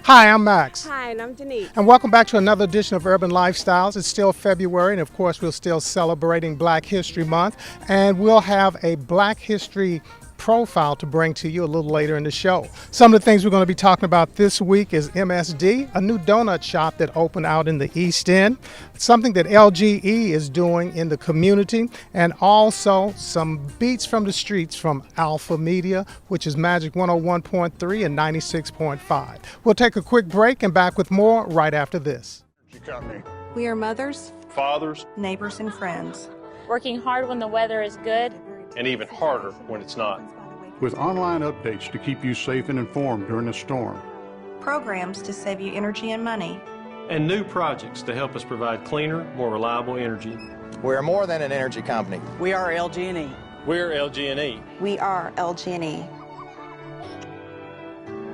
Hi, I'm Max. Hi, and I'm Denise. And welcome back to another edition of Urban Lifestyles. It's still February, and of course, we're still celebrating Black History Month. And we'll have a Black History profile to bring to you a little later in the show. Some of the things we're going to be talking about this week is MSD, a new donut shop that opened out in the East End, something that LGE is doing in the community, and also some beats from the streets from Alpha Media, which is Magic 101.3 and 96.5. We'll take a quick break and back with more right after this. We are mothers, fathers, neighbors, and friends. Working hard when the weather is good, and even harder when it's not. With online updates to keep you safe and informed during the storm. Programs to save you energy and money. And new projects to help us provide cleaner, more reliable energy. We're more than an energy company. We are LG&E. We're LG&E. We are LG&E.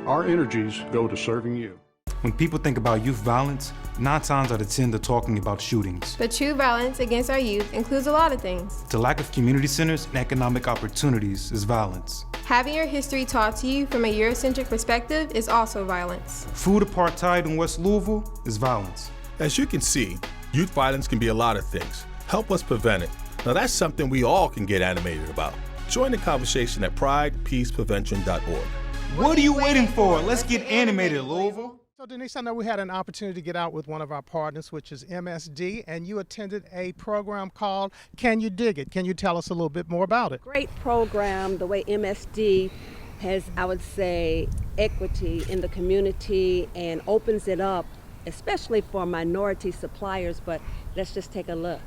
Our energies go to serving you. When people think about youth violence, 9 times out of 10 they're talking about shootings. But true violence against our youth includes a lot of things. The lack of community centers and economic opportunities is violence. Having your history taught to you from a Eurocentric perspective is also violence. Food apartheid in West Louisville is violence. As you can see, youth violence can be a lot of things. Help us prevent it. Now that's something we all can get animated about. Join the conversation at pridepeaceprevention.org. What are you waiting for? Let's get animated, Louisville. So Denise, I know we had an opportunity to get out with one of our partners, which is MSD, and you attended a program called Can You Dig It? Can you tell us a little bit more about it? Great program, the way MSD has, I would say, equity in the community and opens it up, especially for minority suppliers, but let's just take a look.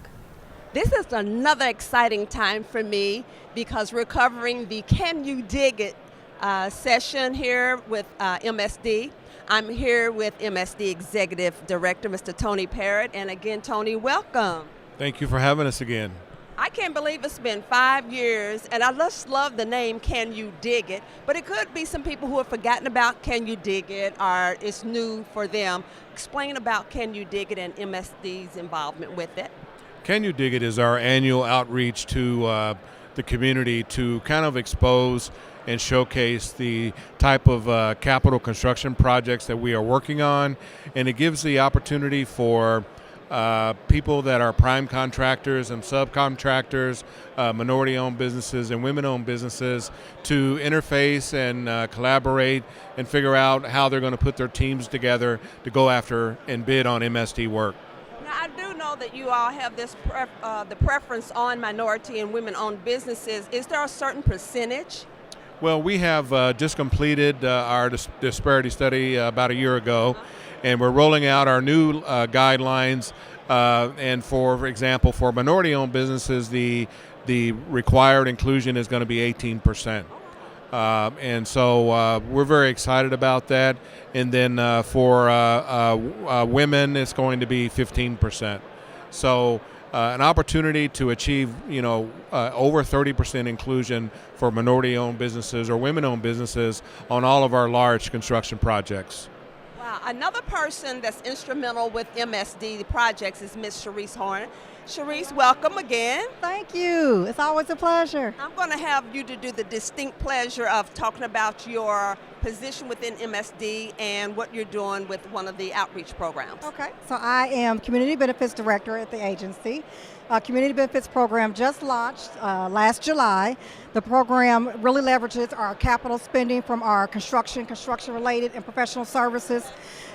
This is another exciting time for me because we're covering the Can You Dig It session here with MSD. I'm here with MSD Executive Director, Mr. Tony Parrott. And again, Tony, welcome. Thank you for having us again. I can't believe it's been 5 years, and I just love the name Can You Dig It? But it could be some people who have forgotten about Can You Dig It, or it's new for them. Explain about Can You Dig It and MSD's involvement with it. Can You Dig It is our annual outreach to the community to kind of expose and showcase the type of capital construction projects that we are working on. And it gives the opportunity for people that are prime contractors and subcontractors, minority-owned businesses and women-owned businesses to interface and collaborate and figure out how they're going to put their teams together to go after and bid on MSD work. Now, I do know that you all have this the preference on minority and women-owned businesses. Is there a certain percentage? Well, we have just completed our disparity study about a year ago, and we're rolling out our new guidelines. And for example, for minority-owned businesses, the required inclusion is going to be 18%. And so we're very excited about that. And then for women, it's going to be 15%. So an opportunity to achieve, over 30% inclusion for minority-owned businesses or women-owned businesses on all of our large construction projects. Wow. Another person that's instrumental with MSD projects is Ms. Sharice Horn. Sharice, welcome again. Thank you. It's always a pleasure. I'm going to have you to do the distinct pleasure of talking about your position within MSD and what you're doing with one of the outreach programs. Okay. So I am Community Benefits Director at the agency. Community Benefits program just launched last July. The program really leverages our capital spending from our construction-related and professional services.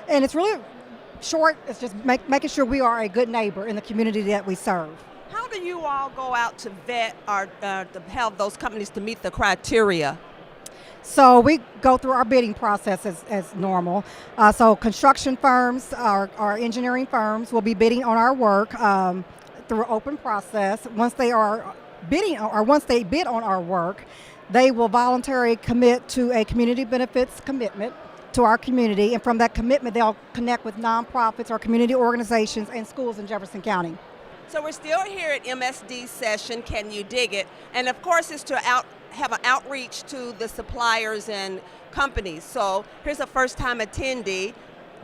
And it's really short, it's just making sure we are a good neighbor in the community that we serve. How do you all go out to vet or to help those companies to meet the criteria? So we go through our bidding process as normal. So construction firms, our engineering firms will be bidding on our work through an open process. Once they are bidding, or once they bid on our work, they will voluntarily commit to a community benefits commitment to our community, and from that commitment they'll connect with nonprofits or community organizations and schools in Jefferson County. So we're still here at MSD session, Can You Dig It? And of course it's to have an outreach to the suppliers and companies. So here's a first-time attendee,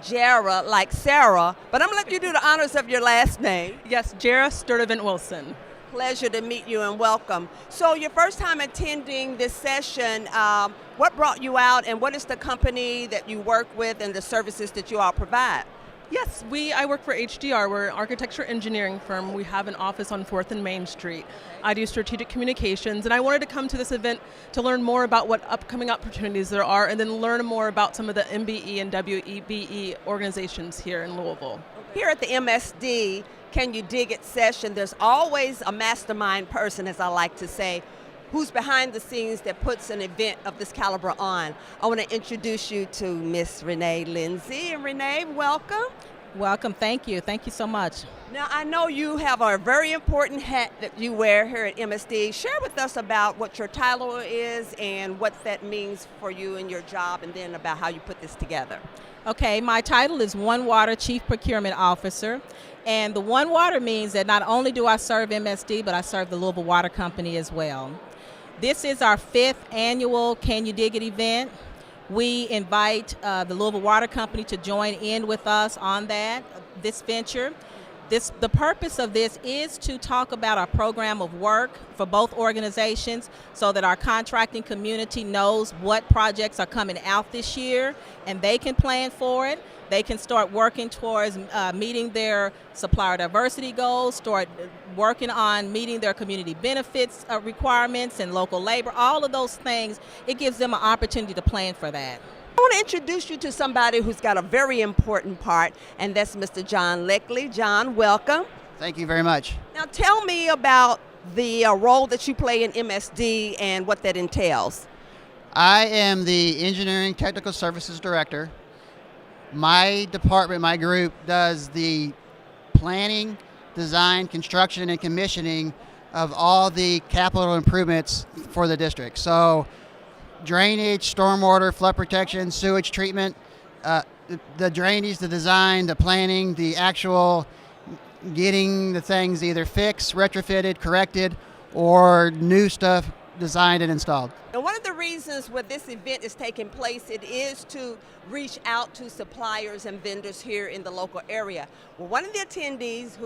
Jara, like Sarah, but I'm gonna let you do the honors of your last name. Yes, Jara Sturdivant Wilson. Pleasure to meet you and welcome. So your first time attending this session, what brought you out and what is the company that you work with and the services that you all provide? Yes, I work for HDR. We're an architecture engineering firm. We have an office on 4th and Main Street. I do strategic communications, and I wanted to come to this event to learn more about what upcoming opportunities there are and then learn more about some of the MBE and WEBE organizations here in Louisville. Here at the MSD Can You Dig It session, there's always a mastermind person, as I like to say, who's behind the scenes that puts an event of this caliber on. I want to introduce you to Miss Renee Lindsay. And Renee, welcome. Welcome, thank you so much. Now I know you have a very important hat that you wear here at MSD. Share with us about what your title is and what that means for you and your job, and then about how you put this together. Okay, my title is One Water Chief Procurement Officer, and the One Water means that not only do I serve MSD, but I serve the Louisville Water Company as well. This is our 5th annual Can You Dig It event. We invite the Louisville Water Company to join in with us on this venture. The purpose of this is to talk about our program of work for both organizations so that our contracting community knows what projects are coming out this year and they can plan for it. They can start working towards meeting their supplier diversity goals, start working on meeting their community benefits requirements and local labor, all of those things. It gives them an opportunity to plan for that. I want to introduce you to somebody who's got a very important part, and that's Mr. John Leckley. John, welcome. Thank you very much. Now tell me about the role that you play in MSD and what that entails. I am the Engineering Technical Services Director. My department, my group, does the planning, design, construction, and commissioning of all the capital improvements for the district. So drainage, stormwater, flood protection, sewage treatment, the drainage, the design, the planning, the actual getting the things either fixed, retrofitted, corrected, or new stuff designed and installed. And one of the reasons why this event is taking place, it is to reach out to suppliers and vendors here in the local area. Well, one of the attendees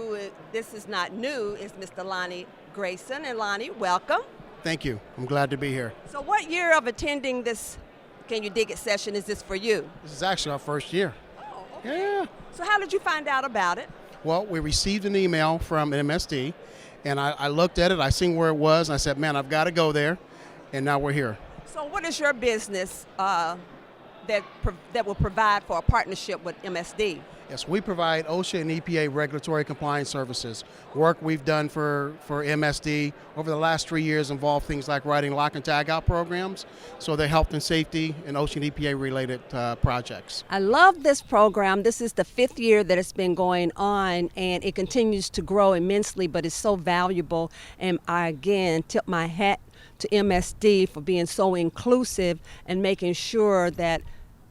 this is not new, is Mr. Lonnie Grayson. And Lonnie, welcome. Thank you. I'm glad to be here. So what year of attending this Can You Dig It session is this for you? This is actually our first year. Oh, okay. Yeah. So how did you find out about it? Well, we received an email from MSD, and I looked at it, I seen where it was, and I said, man, I've got to go there, and now we're here. So what is your business that will provide for a partnership with MSD? Yes, we provide OSHA and EPA regulatory compliance services. Work we've done for MSD over the last 3 years involved things like writing lock and tag out programs, so they're health and safety and OSHA and EPA related projects. I love this program. This is the 5th year that it's been going on, and it continues to grow immensely, but it's so valuable. And I again tip my hat to MSD for being so inclusive and making sure that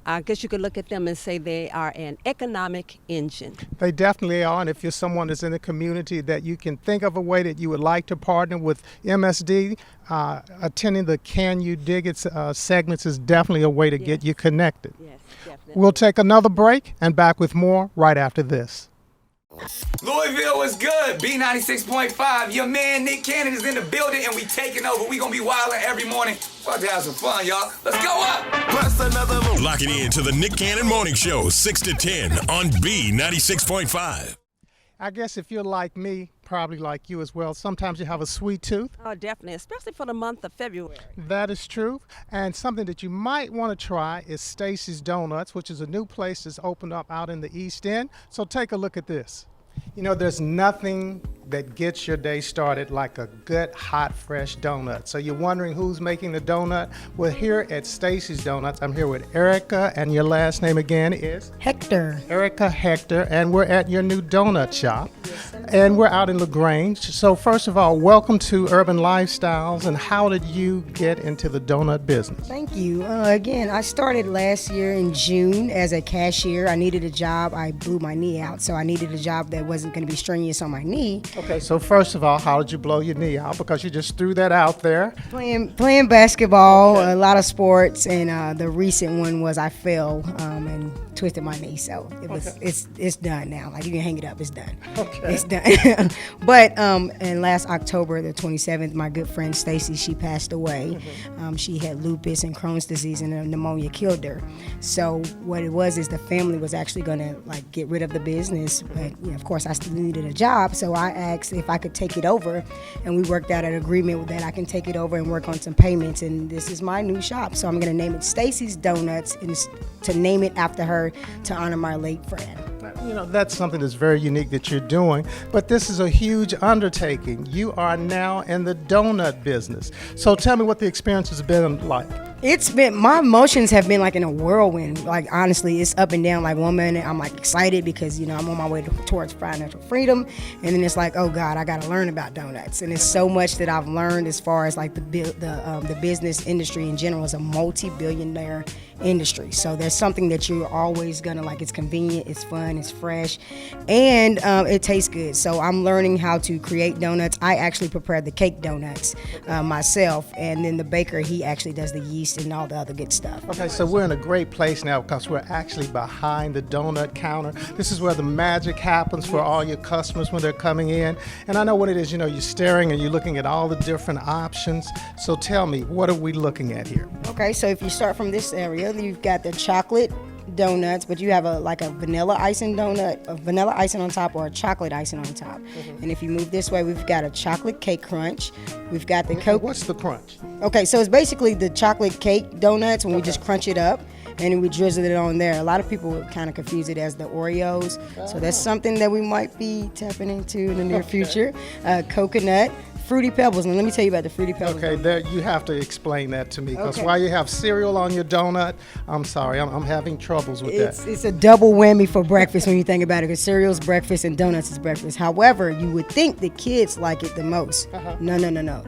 I guess you could look at them and say they are an economic engine. They definitely are, and if you're someone that's in the community that you can think of a way that you would like to partner with MSD, attending the Can You Dig It segments is definitely a way to get you connected. Yes, definitely. We'll take another break and back with more right after this. Louisville was good. B96.5. Your man Nick Cannon is in the building, and we taking over. We gonna be wilding every morning. About to have some fun, y'all. Let's go up. Locking in to the Nick Cannon Morning Show, 6 to 10 on B96.5. I guess if you're like me, probably like you as well, sometimes you have a sweet tooth. Oh, definitely, especially for the month of February. That is true. And something that you might want to try is Stacy's Donuts, which is a new place that's opened up out in the East End. So take a look at this. You know, there's nothing that gets your day started like a good, hot, fresh donut. So you're wondering who's making the donut? Well, here at Stacy's Donuts, I'm here with Erica, and your last name again is? Hector. Erica Hector, and we're at your new donut shop. And we're out in LaGrange. So first of all, welcome to Urbn Lifestylez, and how did you get into the donut business? Thank you. Again, I started last year in June as a cashier. I needed a job. I blew my knee out, so I needed a job that was wasn't going to be strenuous on my knee. Okay, so first of all, how did you blow your knee out? Because you just threw that out there. Playing basketball, a lot of sports, and the recent one was I fell and twisted my knee. So it's done now. Like, you can hang it up. It's done. Okay. It's done. But in last October, the 27th, my good friend Stacy, she passed away. She had lupus and Crohn's disease, and pneumonia killed her. So what it was is the family was actually going to like get rid of the business, but of course I still needed a job. So I asked if I could take it over, and we worked out an agreement that I can take it over and work on some payments. And this is my new shop, so I'm going to name it Stacy's Donuts, and to name it after her to honor my late friend. You know, that's something that's very unique that you're doing, but this is a huge undertaking. You are now in the donut business. So tell me what the experience has been like. My emotions have been like in a whirlwind. Like, honestly, it's up and down. Like, one minute I'm like excited because, I'm on my way towards financial freedom. And then it's like, oh God, I got to learn about donuts. And it's so much that I've learned as far as like the business industry in general is a multi-billionaire industry. So there's something that you're always gonna like. It's convenient, it's fun, it's fresh, and it tastes good. So I'm learning how to create donuts. I actually prepared the cake donuts myself, and then the baker, he actually does the yeast and all the other good stuff. Okay, so we're in a great place now because we're actually behind the donut counter. This is where the magic happens for all your customers when they're coming in. And I know what it is, you're staring and you're looking at all the different options. So tell me, what are we looking at here? Okay, so if you start from this area, you've got the chocolate donuts, but you have a vanilla icing donut, a vanilla icing on top or a chocolate icing on top. And if you move this way, we've got a chocolate cake crunch. We've got the Coke. What's the crunch? Okay, so it's basically the chocolate cake donuts when we just crunch it up and we drizzle it on there. A lot of people kind of confuse it as the Oreos. So that's something that we might be tapping into in the near future. Coconut. Fruity Pebbles, and let me tell you about the Fruity Pebbles. Okay, there you have to explain that to me, because while you have cereal on your donut, I'm sorry, I'm having troubles with that. It's a double whammy for breakfast when you think about it, because cereal's breakfast and donuts is breakfast. However, you would think the kids like it the most. No.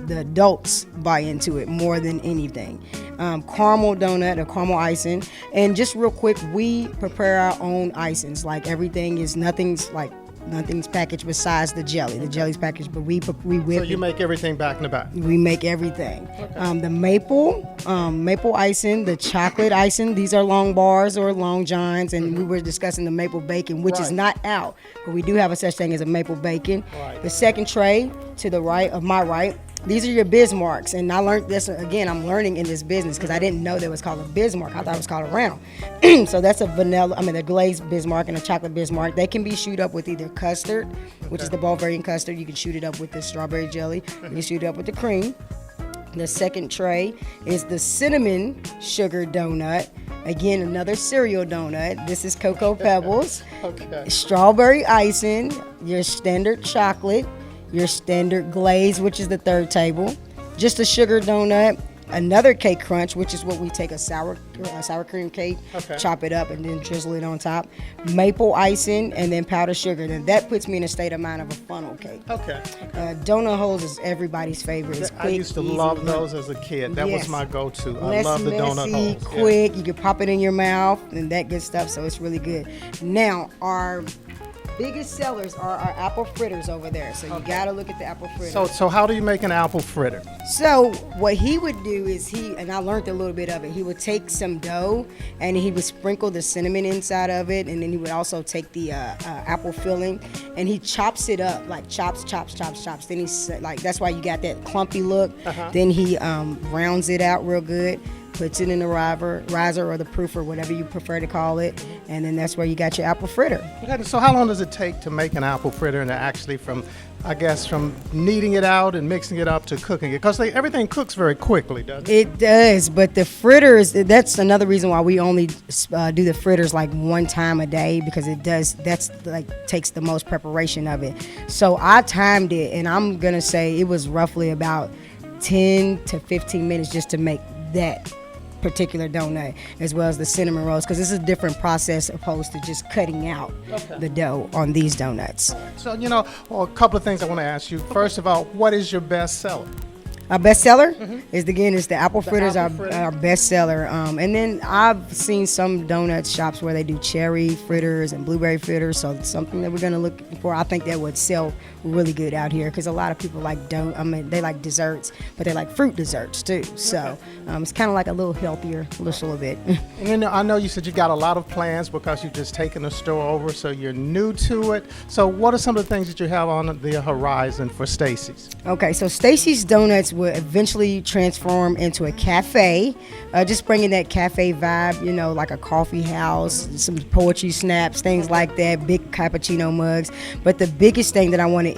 The adults buy into it more than anything. Caramel donut or caramel icing, and just real quick, we prepare our own icings. Like, nothing's packaged besides the jelly. The jelly's packaged, but we whip. So you make everything back in the back. We make everything. The maple icing, the chocolate icing. These are long bars or long johns, and we were discussing the maple bacon, which is not out, but we do have a such thing as a maple bacon. The second tray to the right of my right. These are your Bismarcks, and I learned this, again, I'm learning in this business because I didn't know that it was called a Bismarck. I thought it was called a round. So that's a glazed Bismarck and a chocolate Bismarck. They can be shoot up with either custard, which is the Bavarian custard. You can shoot it up with the strawberry jelly. You can shoot it up with the cream. The second tray is the cinnamon sugar donut. Again, another cereal donut. This is Cocoa Pebbles. Strawberry icing, your standard chocolate, your standard glaze, which is the third table, just a sugar donut, another cake crunch, which is what we take a sour cream cake, chop it up, and then drizzle it on top, maple icing, and then powdered sugar. And that puts me in a state of mind of a funnel cake. Donut holes is everybody's favorite. It's quick, I used to love those as a kid. That was my go-to. I love the donut holes. Quick, you can pop it in your mouth and that good stuff, so it's really good. Now, our biggest sellers are our apple fritters over there, so you gotta look at the apple fritters. So how do you make an apple fritter? So what he would do is and I learned a little bit of it, he would take some dough and he would sprinkle the cinnamon inside of it, and then he would also take the apple filling and he chops it up, like chops. Then he's like, that's why you got that clumpy look. Then he rounds it out real good, puts it in the riser or the proofer, whatever you prefer to call it, and then that's where you got your apple fritter. Okay, so how long does it take to make an apple fritter, and actually from kneading it out and mixing it up to cooking it? Because everything cooks very quickly, doesn't it? It does, but the fritters, that's another reason why we only do the fritters like one time a day, because takes the most preparation of it. So I timed it, and I'm gonna say it was roughly about 10 to 15 minutes just to make that particular donut, as well as the cinnamon rolls, because this is a different process opposed to just cutting out the dough on these donuts. So, a couple of things I want to ask you. First of all, what is your best seller? Our bestseller is the apple fritters. Our bestseller, and then I've seen some donut shops where they do cherry fritters and blueberry fritters. So it's something that we're gonna look for. I think that would sell really good out here because a lot of people they like desserts, but they like fruit desserts too. So it's kind of like a little healthier, just a little bit. And then I know you said you got a lot of plans because you've just taken the store over, so you're new to it. So what are some of the things that you have on the horizon for Stacy's? Okay, so Stacy's Donuts will eventually transform into a cafe, just bringing that cafe vibe, like a coffee house, some poetry snaps, things like that, big cappuccino mugs. But the biggest thing that I want to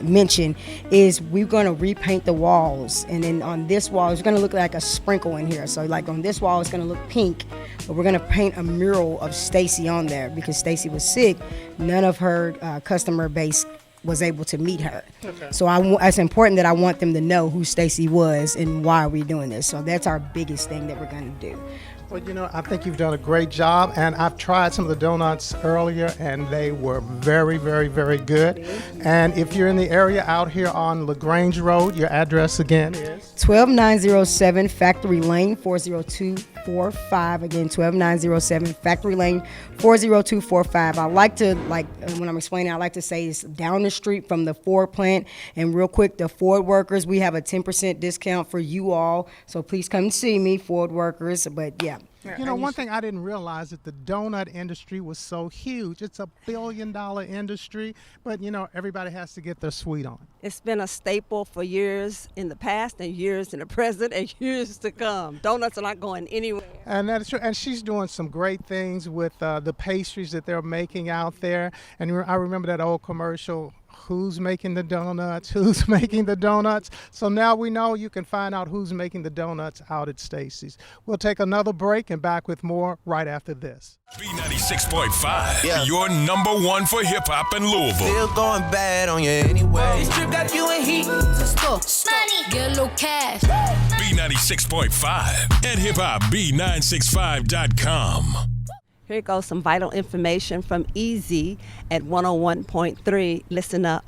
mention is we're going to repaint the walls. And then on this wall, it's going to look like a sprinkle in here. So like on this wall, it's going to look pink, but we're going to paint a mural of Stacy on there because Stacy was sick. None of her customer base was able to meet her. Okay. So it's important that I want them to know who Stacy was and why we're doing this. So that's our biggest thing that we're going to do. Well, I think you've done a great job, and I've tried some of the donuts earlier, and they were very, very, very good. And if you're in the area out here on LaGrange Road, your address again is? 12907 Factory Lane, 40245. Again, 12907 Factory Lane, 40245. I like to, when I'm explaining, I like to say it's down the street from the Ford plant. And real quick, the Ford workers, we have a 10% discount for you all. So please come see me, Ford workers. But yeah. One thing I didn't realize that the donut industry was so huge. It's $1 billion industry, but everybody has to get their sweet on. It's been a staple for years in the past and years in the present and years to come. Donuts are not going anywhere. And that is true. And she's doing some great things with the pastries that they're making out there. And I remember that old commercial, who's making the donuts, who's making the donuts. So now we know you can find out who's making the donuts out at Stacy's. We'll take another break and back with more right after this. B96.5, your number one for hip hop in Louisville. Still going bad on you anyway. This trip got you in heat. Money, get a little cash. B96.5 and hiphopb965.com. Here goes some vital information from Easy at 101.3. Listen up.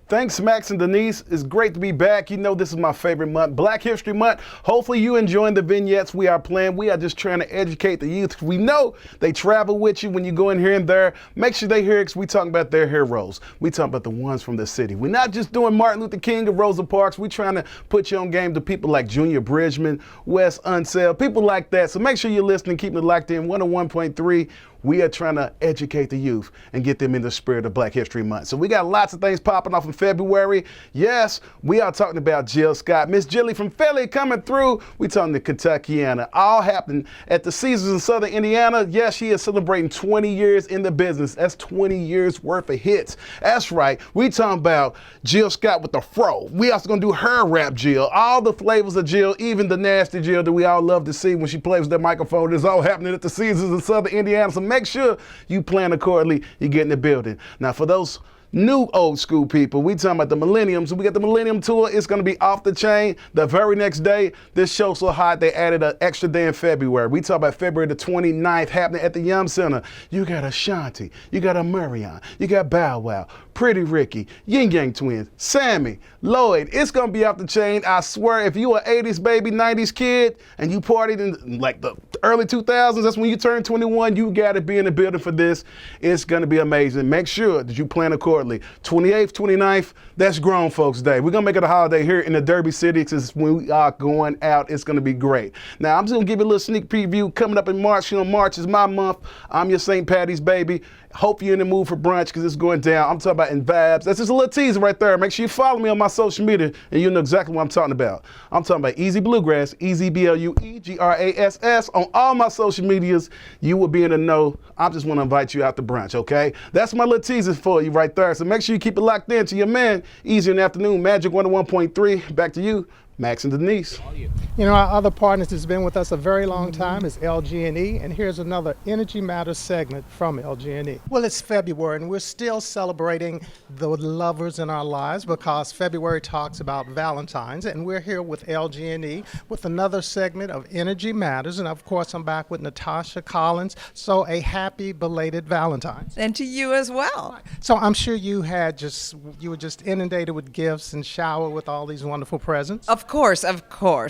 Thanks, Max and Denise. It's great to be back. This is my favorite month, Black History Month. Hopefully you enjoying the vignettes we are playing. We are just trying to educate the youth. We know they travel with you when you go in here and there. Make sure they hear it because we talking about their heroes. We talking about the ones from the city. We're not just doing Martin Luther King or Rosa Parks. We trying to put you on game to people like Junior Bridgman, Wes Unseld, people like that. So make sure you're listening, keeping it locked in, 101.3. We are trying to educate the youth and get them in the spirit of Black History Month. So we got lots of things popping off in February. Yes, we are talking about Jill Scott. Miss Jilly from Philly coming through. We talking to Kentuckiana. All happened at the Caesars in Southern Indiana. Yes, she is celebrating 20 years in the business. That's 20 years worth of hits. That's right. We talking about Jill Scott with the fro. We also gonna do her rap Jill. All the flavors of Jill, even the nasty Jill that we all love to see when she plays with that microphone. It's all happening at the Caesars in Southern Indiana. So make sure you plan accordingly. You get in the building. Now, for those new old school people, we talking about the Millenniums. We got the Millennium Tour. It's going to be off the chain. The very next day, this show's so hot, they added an extra day in February. We talk about February the 29th happening at the Yum Center. You got Ashanti. You got Amarion. You got Bow Wow. Pretty Ricky, Yin Yang Twins, Sammy, Lloyd. It's going to be off the chain. I swear, if you an 80s baby, 90s kid, and you partied in like the early 2000s, that's when you turn 21, you got to be in the building for this. It's going to be amazing. Make sure that you plan accordingly. 28th, 29th, that's Grown Folks Day. We're going to make it a holiday here in the Derby City because when we are going out, it's going to be great. Now, I'm just going to give you a little sneak preview coming up in March. March is my month. I'm your St. Patty's baby. Hope you're in the mood for brunch because it's going down. I'm talking about in vibes. That's just a little teaser right there. Make sure you follow me on my social media and you'll know exactly what I'm talking about. I'm talking about Easy Bluegrass, Easy BLUEGRASS on all my social medias. You will be in the know. I just want to invite you out to brunch, okay? That's my little teaser for you right there. So make sure you keep it locked in to your man. Easy in the afternoon, Magic 101.3. Back to you, Max and Denise. You know, our other partners that's been with us a very long time is LG&E, and here's another Energy Matters segment from LG&E. Well, it's February, and we're still celebrating the lovers in our lives because February talks about Valentine's, and we're here with LG&E with another segment of Energy Matters, and of course, I'm back with Natasha Collins. So, a happy belated Valentine's. And to you as well. So, I'm sure you were just inundated with gifts and showered with all these wonderful presents. Of course.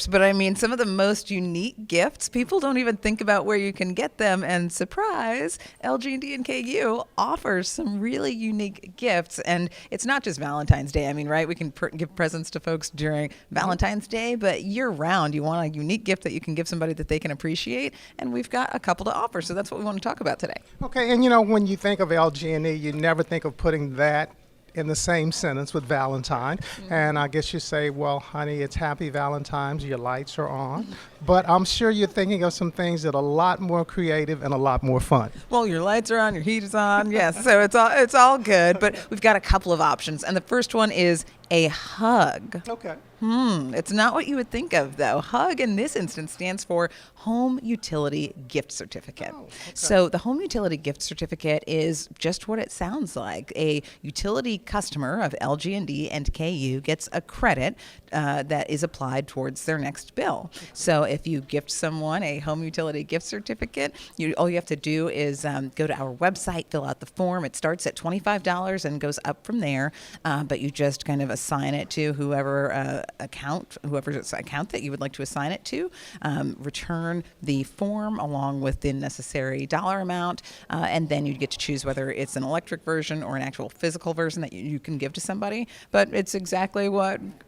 But I mean, some of the most unique gifts, people don't even think about where you can get them. And surprise, LG&D and KU offers some really unique gifts. And it's not just Valentine's Day. I mean, right? We can give presents to folks during Valentine's Day, but year round, you want a unique gift that you can give somebody that they can appreciate. And we've got a couple to offer. So that's what we want to talk about today. Okay. And you know, when you think of LG&E, you never think of putting that in the same sentence with Valentine. And I guess you say, well, honey, it's happy Valentine's, your lights are on. But I'm sure you're thinking of some things that are a lot more creative and a lot more fun. Well, your lights are on, your heat is on. Yes, so it's all good. But we've got a couple of options. And the first one is a hug. Okay. It's not what you would think of, though. HUG in this instance stands for Home Utility Gift Certificate. Oh, okay. So the Home Utility Gift Certificate is just what it sounds like. A utility customer of LG&D and KU gets a credit that is applied towards their next bill. So if you gift someone a Home Utility Gift Certificate, all you have to do is go to our website, fill out the form. It starts at $25 and goes up from there, but you just kind of assign it to whoever's account that you would like to assign it to, return the form along with the necessary dollar amount, and then you get to choose whether it's an electric version or an actual physical version that you can give to somebody. But it's exactly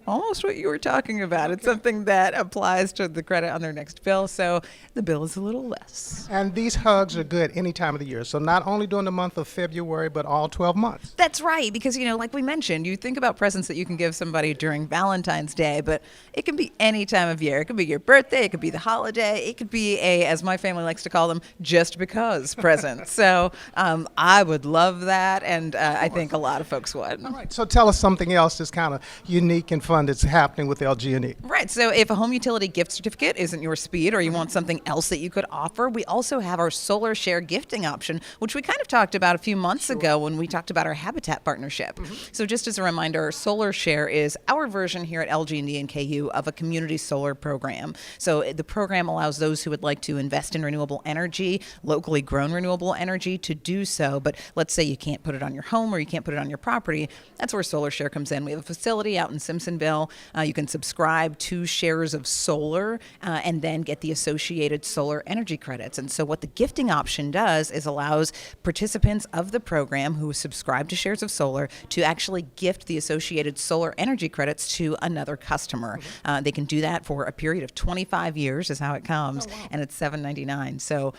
almost what you were talking about. It's something that applies to the credit on their next bill, so the bill is a little less. And these hugs are good any time of the year, so not only during the month of February, but all 12 months. That's right, because, like we mentioned, you think about presents that you can give somebody during Valentine's Day, but it can be any time of year. It could be your birthday, it could be the holiday, it could be as my family likes to call them, just because present. So I would love that, and I think a lot of folks would. All right, so tell us something else that's kind of unique and fun that's happening with LG&E. Right, so if a home utility gift certificate isn't your speed or you want something else that you could offer, we also have our Solar Share gifting option, which we kind of talked about a few months ago when we talked about our Habitat partnership. So just as a reminder, Solar Share is our version here at LG&D and KU of a community solar program. So the program allows those who would like to invest in renewable energy, locally grown renewable energy, to do so. But let's say you can't put it on your home or you can't put it on your property. That's where Solar Share comes in. We have a facility out in Simpsonville. You can subscribe to shares of solar and then get the associated solar energy credits. And so what the gifting option does is allows participants of the program who subscribe to shares of solar to actually gift the associated solar energy credits to another customer. They can do that for a period of 25 years is how it comes, and it's $7.99. So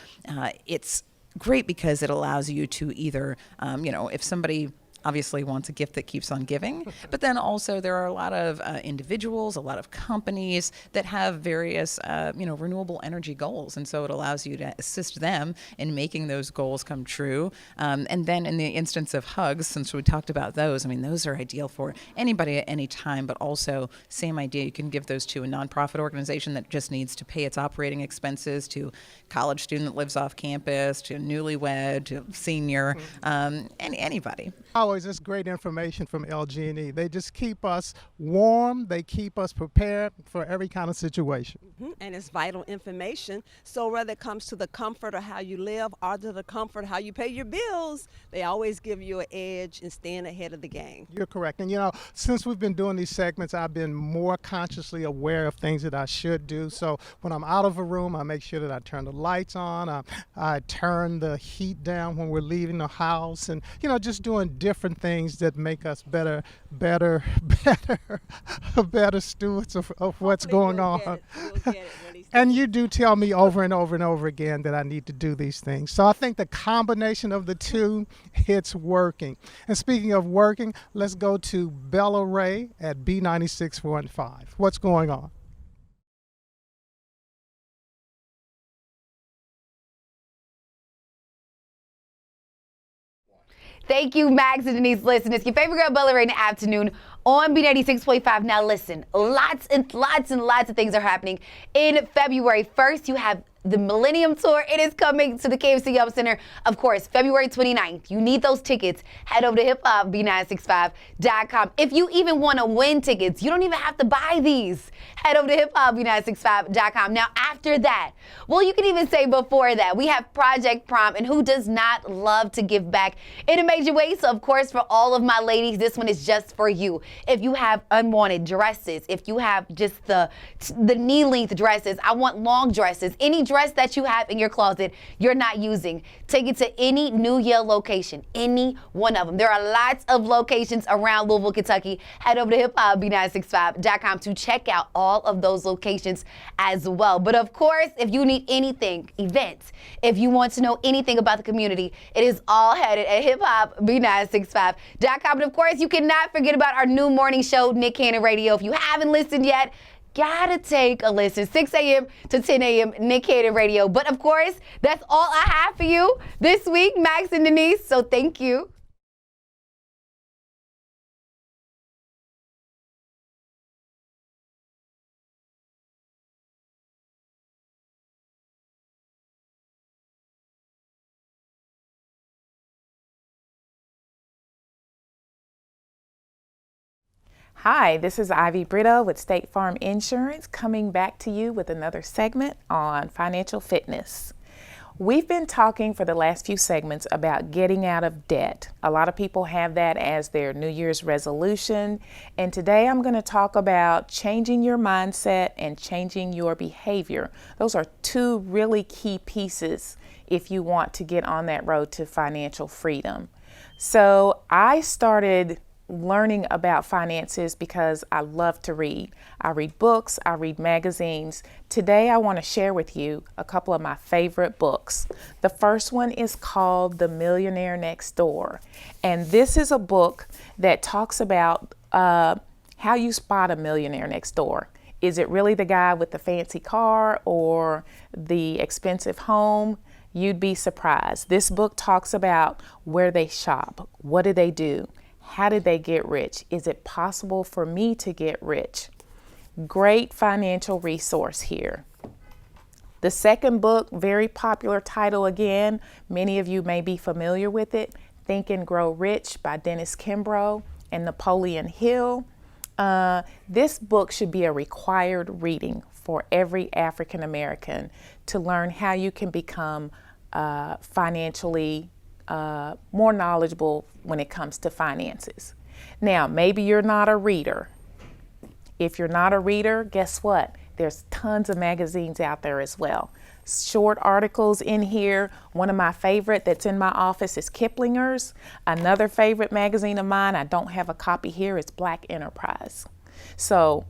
it's great because it allows you to either, if somebody obviously wants a gift that keeps on giving, but then also there are a lot of individuals, a lot of companies that have various, renewable energy goals, and so it allows you to assist them in making those goals come true. And then in the instance of hugs, since we talked about those, I mean, those are ideal for anybody at any time, but also same idea, you can give those to a nonprofit organization that just needs to pay its operating expenses, to college student that lives off campus, to newlywed, to senior, anybody. Always, this great information from LG&E. They just keep us warm. They keep us prepared for every kind of situation. And it's vital information. So whether it comes to the comfort of how you live or to the comfort of how you pay your bills, they always give you an edge in staying ahead of the game. You're correct. And since we've been doing these segments, I've been more consciously aware of things that I should do. So when I'm out of a room, I make sure that I turn the lights on. I turn the heat down when we're leaving the house, and just doing different things that make us better stewards of what's going on. And you do tell me over and over and over again that I need to do these things. So I think the combination of the two, it's working. And speaking of working, let's go to Bella Ray at B96.5. What's going on? Thank you, Max and Denise. Listen, it's your favorite girl, Bella, right in the afternoon on B96.5. Now listen, lots and lots of things are happening in February. First, you have the Millennium Tour. It is coming to the KFC Yum Center, of course, February 29th. You need those tickets. Head over to hiphopb965.com. If you even want to win tickets, you don't even have to buy these. Head over to hiphopb965.com. Now, after that, well, you can even say before that, we have Project Prom, and who does not love to give back in a major way? So, of course, for all of my ladies, this one is just for you. If you have unwanted dresses, if you have just the knee-length dresses, I want long dresses, any dress that you have in your closet you're not using, take it to any New Yale location, any one of them. There are lots of locations around Louisville, Kentucky. Head over to hiphopb965.com to check out all of those locations as well. But of course, if you need anything, events, if you want to know anything about the community, it is all headed at hiphopb965.com. And of course, you cannot forget about our new morning show, Nick Cannon Radio. If you haven't listened yet, gotta take a listen. 6 a.m. to 10 a.m. Nick Cannon Radio. But of course, that's all I have for you this week, Max and Denise. So thank you. Hi, this is Ivy Brito with State Farm Insurance, coming back to you with another segment on financial fitness. We've been talking for the last few segments about getting out of debt. A lot of people have that as their New Year's resolution, and today I'm going to talk about changing your mindset and changing your behavior. Those are two really key pieces if you want to get on that road to financial freedom. So I started learning about finances because I love to read. I read books, I read magazines. Today I want to share with you a couple of my favorite books. The first one is called The Millionaire Next Door. And this is a book that talks about how you spot a millionaire next door. Is it really the guy with the fancy car or the expensive home? You'd be surprised. This book talks about where they shop, what do they do, how did they get rich? Is it possible for me to get rich? Great financial resource here. The second book, very popular title again, many of you may be familiar with it, Think and Grow Rich by Dennis Kimbro and Napoleon Hill. This book should be a required reading for every African American to learn how you can become financially more knowledgeable when it comes to finances. Now, maybe you're not a reader. If you're not a reader, guess what? There's tons of magazines out there as well. Short articles in here. One of my favorite that's in my office is Kiplinger's. Another favorite magazine of mine, I don't have a copy here, is Black Enterprise. So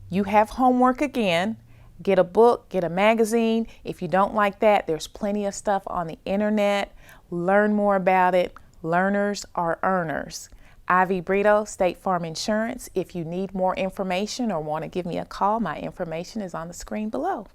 you have homework again. Get a book, get a magazine. If you don't like that, there's plenty of stuff on the internet. Learn more about it. Learners are earners. Ivy Brito, State Farm Insurance. If you need more information or want to give me a call, my information is on the screen below.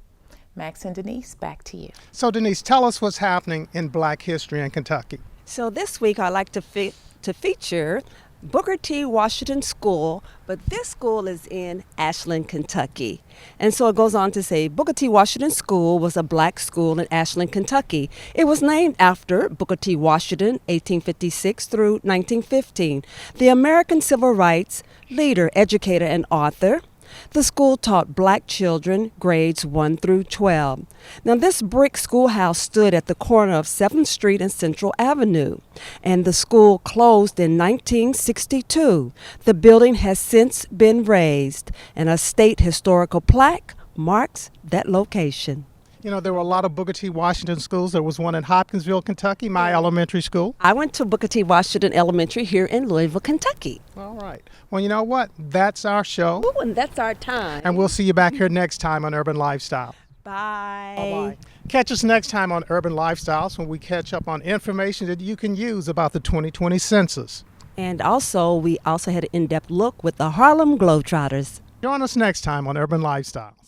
Max and Denise, back to you. So Denise, tell us what's happening in Black history in Kentucky. So this week I'd like to feature Booker T. Washington School, but this school is in Ashland, Kentucky. And so it goes on to say, Booker T. Washington School was a black school in Ashland, Kentucky. It was named after Booker T. Washington, 1856 through 1915, the American civil rights leader, educator, and author. The school taught black children grades 1 through 12. Now, this brick schoolhouse stood at the corner of 7th Street and Central Avenue, and the school closed in 1962. The building has since been razed, and a state historical plaque marks that location. You know, there were a lot of Booker T. Washington schools. There was one in Hopkinsville, Kentucky, my elementary school. I went to Booker T. Washington Elementary here in Louisville, Kentucky. All right. Well, you know what? That's our show. Ooh, and that's our time. And we'll see you back here next time on Urban Lifestyle. Bye. Bye-bye. Catch us next time on Urban Lifestyles when we catch up on information that you can use about the 2020 census. And also, we had an in-depth look with the Harlem Globetrotters. Join us next time on Urban Lifestyles.